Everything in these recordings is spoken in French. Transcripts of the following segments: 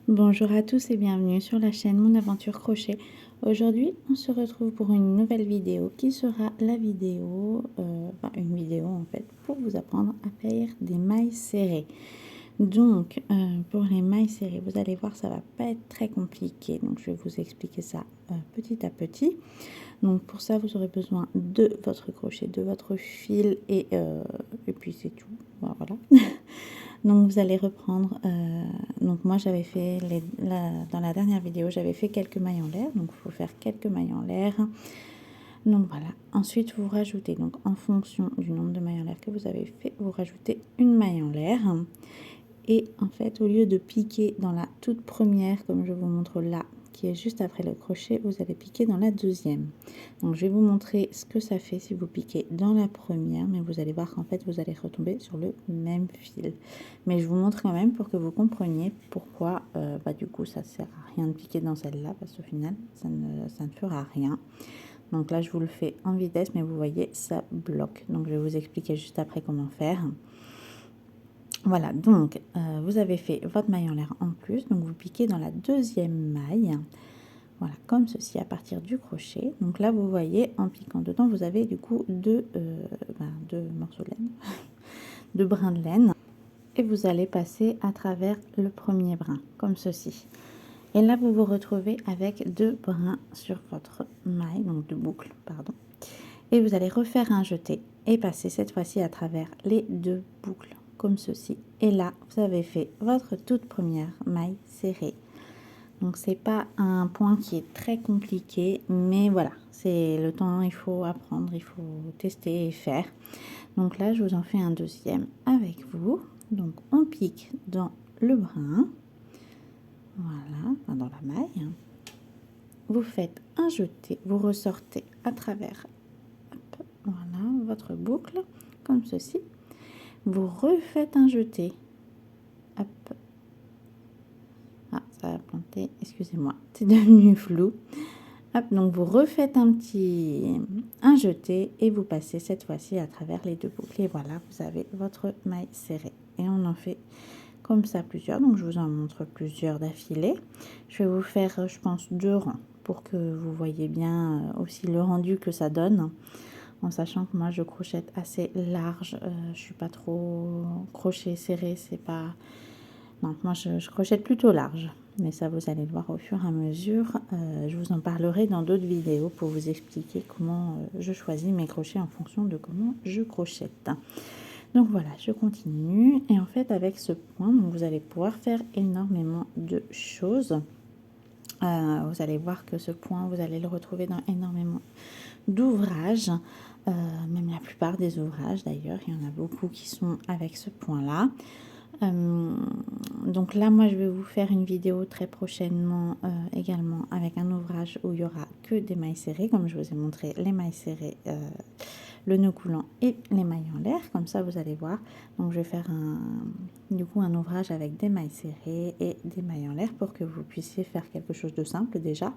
Bonjour à tous et bienvenue sur la chaîne Mon Aventure Crochet. Aujourd'hui, on se retrouve pour une nouvelle vidéo qui sera la vidéo, une vidéo en fait, pour vous apprendre à faire des mailles serrées. Donc, pour les mailles serrées, vous allez voir, ça va pas être très compliqué. Donc, je vais vous expliquer ça petit à petit. Donc, pour ça, vous aurez besoin de votre crochet, de votre fil et puis c'est tout. Voilà. Donc vous allez reprendre, donc moi j'avais fait, dans la dernière vidéo, j'avais fait quelques mailles en l'air, donc il faut faire quelques mailles en l'air. Donc voilà, ensuite vous rajoutez, donc en fonction du nombre de mailles en l'air que vous avez fait, vous rajoutez une maille en l'air. Et en fait, au lieu de piquer dans la toute première, comme je vous montre là, qui est juste après le crochet, vous allez piquer dans la deuxième. Donc je vais vous montrer ce que ça fait si vous piquez dans la première, mais vous allez voir qu'en fait vous allez retomber sur le même fil. Mais je vous montre quand même pour que vous compreniez pourquoi du coup ça sert à rien de piquer dans celle-là, parce qu'au final ça ne fera rien. Donc là je vous le fais en vitesse, mais vous voyez ça bloque. Donc je vais vous expliquer juste après comment faire. Voilà, donc vous avez fait votre maille en l'air en plus, donc vous piquez dans la deuxième maille, voilà, comme ceci à partir du crochet. Donc là, vous voyez, en piquant dedans, vous avez du coup deux morceaux de laine, deux brins de laine, et vous allez passer à travers le premier brin, comme ceci. Et là, vous vous retrouvez avec deux brins sur votre maille, donc deux boucles, pardon. Et vous allez refaire un jeté et passer cette fois-ci à travers les deux boucles comme ceci. Et là, vous avez fait votre toute première maille serrée. Donc c'est pas un point qui est très compliqué, mais voilà, c'est le temps, il faut apprendre, il faut tester et faire. Donc là, je vous en fais un deuxième avec vous. Donc on pique dans le brin, voilà, dans la maille. Vous faites un jeté, vous ressortez à travers, voilà, votre boucle, comme ceci. Vous refaites un jeté. Hop. Ah, ça a planté, excusez-moi, c'est devenu flou. Hop, donc vous refaites un jeté et vous passez cette fois-ci à travers les deux boucles. Et voilà, vous avez votre maille serrée. Et on en fait comme ça plusieurs. Donc je vous en montre plusieurs d'affilée. Je vais vous faire, je pense, 2 rangs pour que vous voyez bien aussi le rendu que ça donne. En sachant que moi je crochette assez large, je suis pas trop crochet serré, c'est pas, non, moi je crochette plutôt large, mais ça vous allez le voir au fur et à mesure. Je vous en parlerai dans d'autres vidéos pour vous expliquer comment je choisis mes crochets en fonction de comment je crochette. Donc voilà, je continue, et en fait avec ce point, donc vous allez pouvoir faire énormément de choses. Vous allez voir que ce point, vous allez le retrouver dans énormément d'ouvrages, même la plupart des ouvrages d'ailleurs, il y en a beaucoup qui sont avec ce point-là. Donc là, moi, je vais vous faire une vidéo très prochainement également avec un ouvrage où il y aura que des mailles serrées, comme je vous ai montré les mailles serrées, le nœud coulant et les mailles en l'air, comme ça vous allez voir. Donc je vais faire un ouvrage avec des mailles serrées et des mailles en l'air pour que vous puissiez faire quelque chose de simple déjà,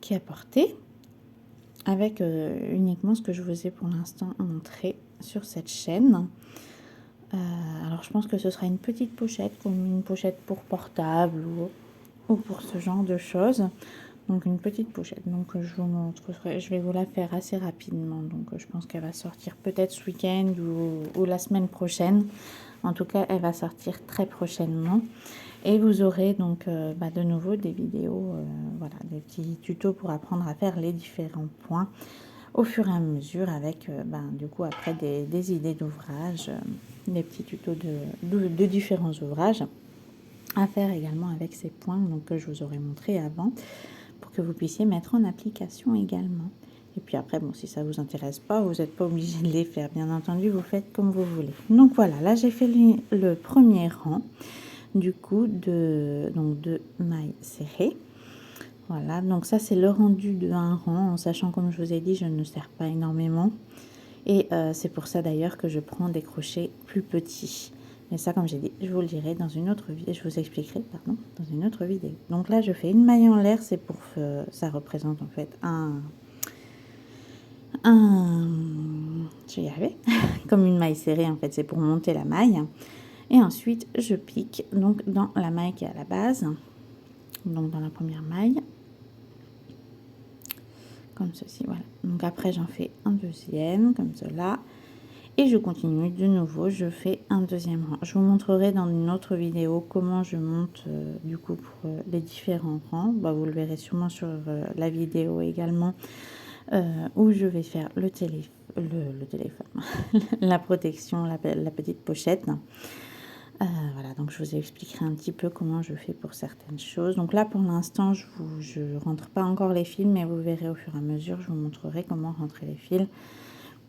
qui est à portée, avec uniquement ce que je vous ai pour l'instant montré sur cette chaîne. Alors je pense que ce sera une petite pochette, comme une pochette pour portable ou pour ce genre de choses. Donc une petite pochette. Donc je vous montrerai, je vais vous la faire assez rapidement. Donc je pense qu'elle va sortir peut-être ce week-end ou la semaine prochaine. En tout cas, elle va sortir très prochainement. Et vous aurez donc de nouveau des vidéos, voilà, des petits tutos pour apprendre à faire les différents points au fur et à mesure, avec du coup après des idées d'ouvrages, des petits tutos de différents ouvrages à faire également avec ces points donc, que je vous aurais montré avant, pour que vous puissiez mettre en application également. Et puis après, bon, si ça vous intéresse pas, vous n'êtes pas obligé de les faire, bien entendu, vous faites comme vous voulez. Donc voilà, là j'ai fait le premier rang du coup de mailles serrées. Voilà, donc ça c'est le rendu de un rang, en sachant, comme je vous ai dit, je ne serre pas énormément. Et c'est pour ça d'ailleurs que je prends des crochets plus petits. Mais ça, comme j'ai dit, je vous le dirai dans une autre vidéo, je vous expliquerai, pardon, dans une autre vidéo. Donc là, je fais une maille en l'air, c'est pour, ça représente en fait je vais y arriver, comme une maille serrée en fait, c'est pour monter la maille. Et ensuite, je pique donc dans la maille qui est à la base. donc dans la première maille, comme ceci, voilà. Donc après j'en fais un deuxième comme cela et je continue de nouveau, je fais un deuxième rang. Je vous montrerai dans une autre vidéo comment je monte du coup pour les différents rangs. Bah, vous le verrez sûrement sur la vidéo également où je vais faire le téléphone, la protection, la petite pochette. Voilà, donc je vous expliquerai un petit peu comment je fais pour certaines choses. Donc là, pour l'instant, je rentre pas encore les fils, mais vous verrez au fur et à mesure, je vous montrerai comment rentrer les fils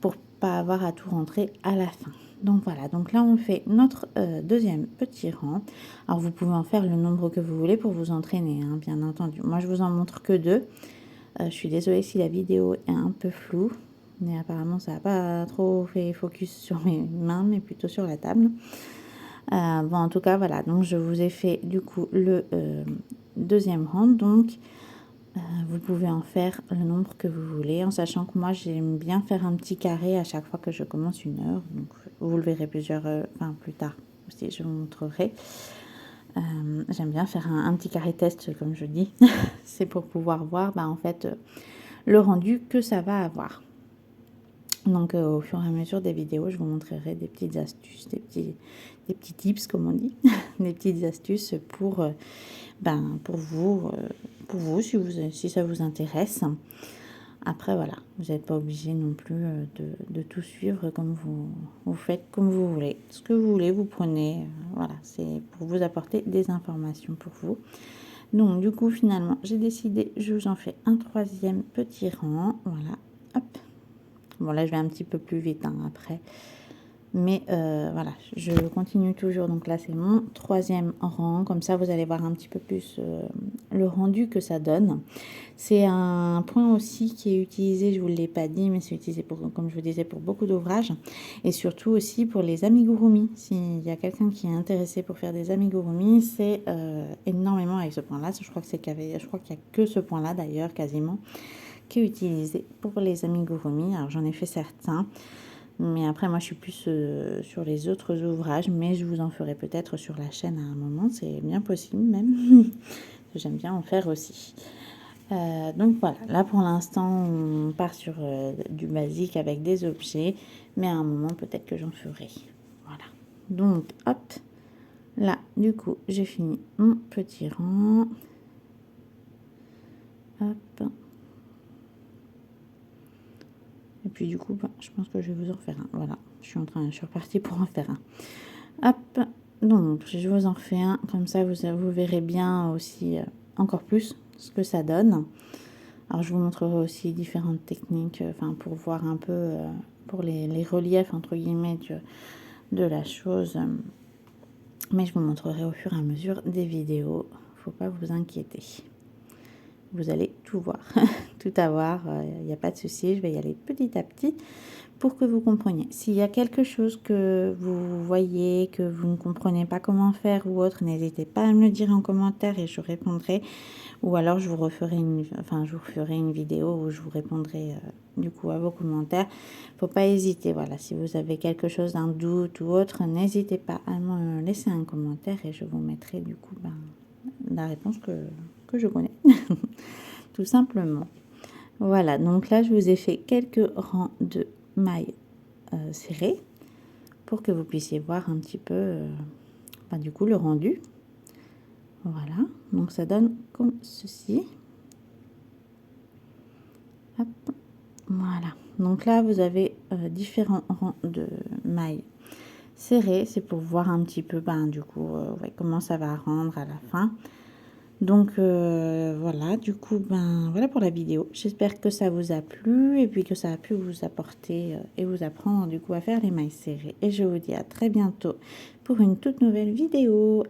pour pas avoir à tout rentrer à la fin. Donc voilà, donc là, on fait notre deuxième petit rang. Alors, vous pouvez en faire le nombre que vous voulez pour vous entraîner, hein, bien entendu. Moi, je vous en montre que 2. Je suis désolée si la vidéo est un peu floue, mais apparemment, ça n'a pas trop fait focus sur mes mains, mais plutôt sur la table. Bon, en tout cas, voilà. Donc, je vous ai fait, du coup, le deuxième rang. Donc, vous pouvez en faire le nombre que vous voulez, en sachant que moi, j'aime bien faire un petit carré à chaque fois que je commence une heure. Donc, vous le verrez plus tard aussi, je vous montrerai. J'aime bien faire un petit carré test, comme je dis. C'est pour pouvoir voir, en fait, le rendu que ça va avoir. Donc, au fur et à mesure des vidéos, je vous montrerai des petites astuces, des petits tips, comme on dit, des petites astuces pour vous, si ça vous intéresse. Après, voilà, vous n'êtes pas obligé non plus de tout suivre comme vous faites comme vous voulez. Ce que vous voulez, vous prenez. Voilà, c'est pour vous apporter des informations pour vous. Donc, du coup, finalement, j'ai décidé, je vous en fais un troisième petit rang. Voilà, hop. Bon, là, je vais un petit peu plus vite après. Mais voilà, je continue toujours. Donc là, c'est mon troisième rang. Comme ça, vous allez voir un petit peu plus le rendu que ça donne. C'est un point aussi qui est utilisé, je ne vous l'ai pas dit, mais c'est utilisé, comme je vous disais, pour beaucoup d'ouvrages. Et surtout aussi pour les amigurumi. S'il y a quelqu'un qui est intéressé pour faire des amigurumi, c'est énormément avec ce point-là. Je crois qu'il n'y a que ce point-là d'ailleurs, quasiment, qui est utilisé pour les amigurumi. Alors, j'en ai fait certains. Mais après, moi, je suis plus sur les autres ouvrages, mais je vous en ferai peut-être sur la chaîne à un moment, c'est bien possible même. J'aime bien en faire aussi. Donc voilà, là pour l'instant, on part sur du basique avec des objets, mais à un moment, peut-être que j'en ferai. Voilà. Donc, hop, là, du coup, j'ai fini mon petit rang. Hop. Et puis du coup, je pense que je vais vous en faire un. Voilà, je suis repartie pour en faire un. Hop, donc je vous en fais un, comme ça vous verrez bien aussi encore plus ce que ça donne. Alors je vous montrerai aussi différentes techniques, pour voir un peu, pour les reliefs entre guillemets de la chose. Mais je vous montrerai au fur et à mesure des vidéos, faut pas vous inquiéter. Vous allez tout voir, tout avoir, il n'y a pas de souci, je vais y aller petit à petit pour que vous compreniez. S'il y a quelque chose que vous voyez, que vous ne comprenez pas comment faire ou autre, n'hésitez pas à me le dire en commentaire et je répondrai. Ou alors je vous ferai une vidéo où je vous répondrai du coup à vos commentaires. Faut pas hésiter, voilà, si vous avez quelque chose, un doute ou autre, n'hésitez pas à me laisser un commentaire et je vous mettrai du coup la réponse que je connais. Tout simplement. Voilà, donc là je vous ai fait quelques rangs de mailles serrées pour que vous puissiez voir un petit peu du coup le rendu. Voilà, donc ça donne comme ceci. Hop, voilà, donc là vous avez différents rangs de mailles serrées, c'est pour voir un petit peu du coup comment ça va rendre à la fin. Donc voilà, du coup voilà pour la vidéo. J'espère que ça vous a plu et puis que ça a pu vous apporter et vous apprendre du coup à faire les mailles serrées. Et je vous dis à très bientôt pour une toute nouvelle vidéo.